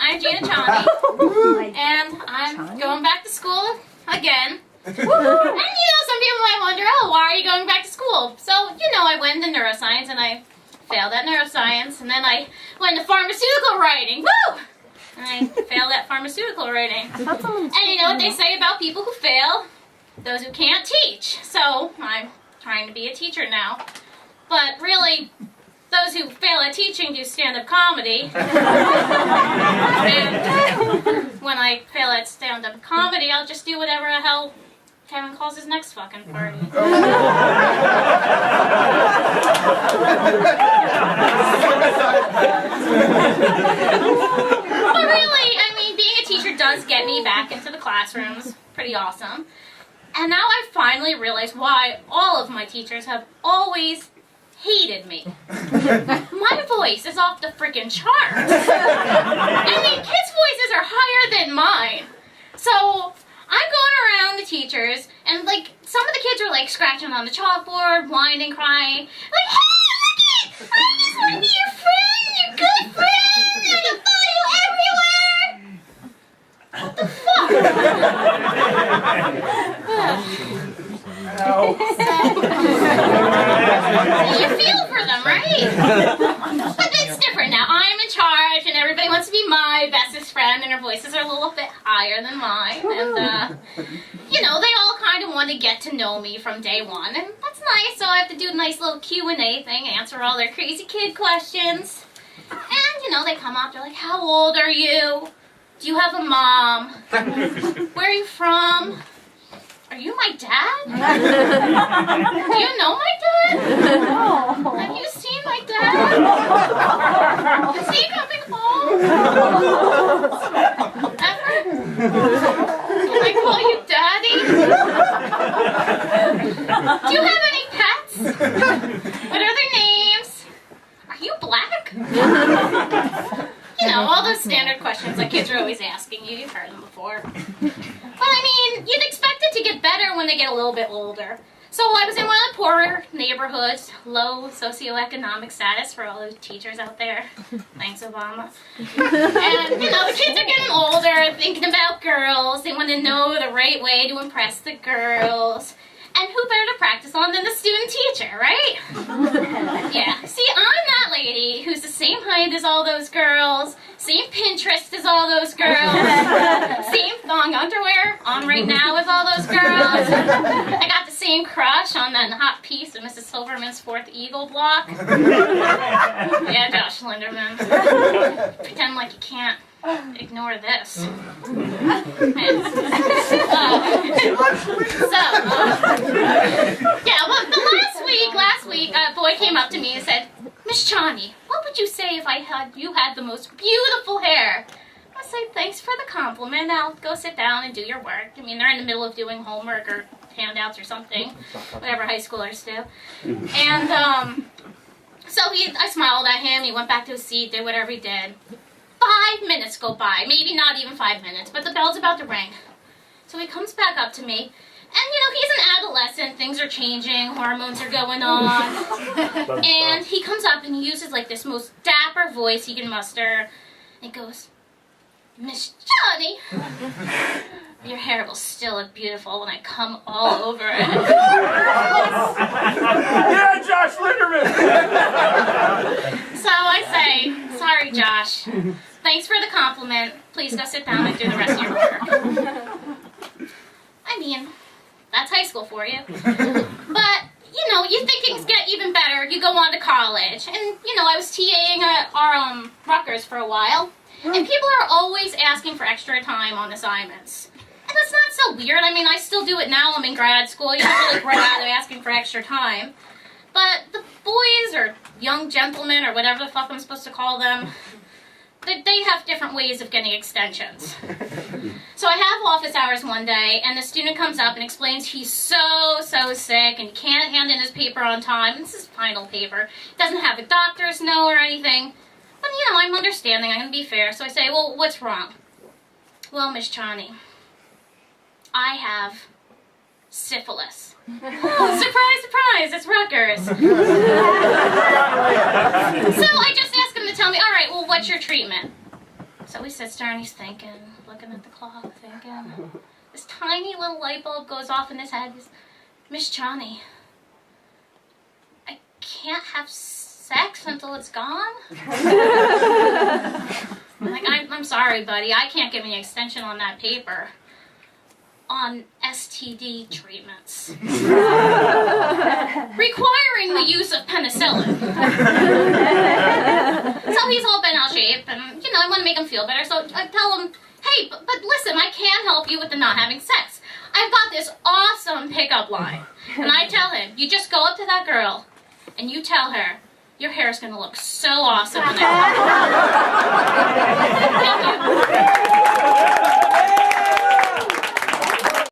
I'm Gina and I'm going back to school again. And some people might wonder, oh, why are you going back to school? So, I went into neuroscience and I failed at neuroscience, and then I went into pharmaceutical writing. Woo! And I failed at pharmaceutical writing. And you know what they say about people who fail? Those who can't teach. So I'm trying to be a teacher now. But really, those who fail at teaching do stand-up comedy. And when I fail at stand-up comedy, I'll just do whatever the hell Kevin calls his next fucking party. But really, I mean, being a teacher does get me back into the classrooms. Pretty awesome. And now I finally realize why all of my teachers have always hated me. My voice is off the freaking charts. I mean, kids' voices are higher than mine. So I'm going around the teachers, and like some of the kids are like scratching on the chalkboard, whining, crying, like, "Hey, look it! I just want to be your friend, your good friend. I can follow you everywhere." What the fuck? You feel for them, right? But it's different now. I'm in charge, and everybody wants to be my bestest friend, and their voices are a little bit higher than mine. And, they all kind of want to get to know me from day one, and that's nice. So I have to do a nice little Q&A thing, answer all their crazy kid questions. And, they come up, they're like, "How old are you? Do you have a mom? Where are you from? Are you my dad? Do you know my dad? Have you seen my dad? Is he coming home? Ever? Can I call you Daddy? Do you have any pets? What are their names? Are you black? All those standard questions that kids are always asking you. You've heard them before. Well, I mean, you'd expect it to get better when they get a little bit older. So I was in one of the poorer neighborhoods, low socioeconomic status for all those teachers out there. Thanks, Obama. And, the kids are getting older, thinking about girls. They want to know the right way to impress the girls. And who better to practice on than the student teacher, right? Yeah. See, I'm that lady who's the same height as all those girls, same Pinterest as all those girls, same thong underwear on right now as all those girls. I got the same crush on that hot piece of Mrs. Silverman's Fourth Eagle block. Yeah, Josh Linderman. Pretend like you can't ignore this. Last week, a boy came up to me and said, "Miss Chani, what would you say if you had the most beautiful hair?" I said, "Thanks for the compliment. Now go sit down and do your work." I mean, they're in the middle of doing homework or handouts or something, whatever high schoolers do. And so I smiled at him. He went back to his seat, did whatever he did. 5 minutes go by, maybe not even 5 minutes, but the bell's about to ring. So he comes back up to me, and he's an adolescent, things are changing, hormones are going on, and he comes up and he uses like this most dapper voice he can muster, and he goes, "Miss Johnny, your hair will still look beautiful when I come all over it." Yeah, Josh Linderman! So I say, "Sorry, Josh. Thanks for the compliment. Please go sit down and do the rest of your work." I mean, that's high school for you. But, you think things get even better. You go on to college. And, I was TAing at our Rutgers for a while. And people are always asking for extra time on assignments. And that's not so weird. I mean, I still do it now. I'm in grad school. You don't really run out of asking for extra time. But the boys or young gentlemen or whatever the fuck I'm supposed to call them, they have different ways of getting extensions. So I have office hours one day, and the student comes up and explains he's so sick and he can't hand in his paper on time. This is final paper. He doesn't have a doctor's note or anything. But, I'm understanding. I'm going to be fair. So I say, "Well, what's wrong?" "Well, Miss Chani, I have syphilis." Oh, surprise, surprise, it's Rutgers. So I just asked him to tell me, "All right, well, what's your treatment?" So he sits there and he's thinking, looking at the clock, thinking. This tiny little light bulb goes off in his head. Miss Johnny, I can't have sex until it's gone? I'm like, I'm sorry, buddy. I can't give an extension on that paper. On STD treatments. Requiring the use of penicillin. So he's all bent out of shape, and, I want to make him feel better, so I tell him, hey, but listen, I can help you with the not having sex. I've got this awesome pickup line. And I tell him, you just go up to that girl, and you tell her, your hair is going to look so awesome when I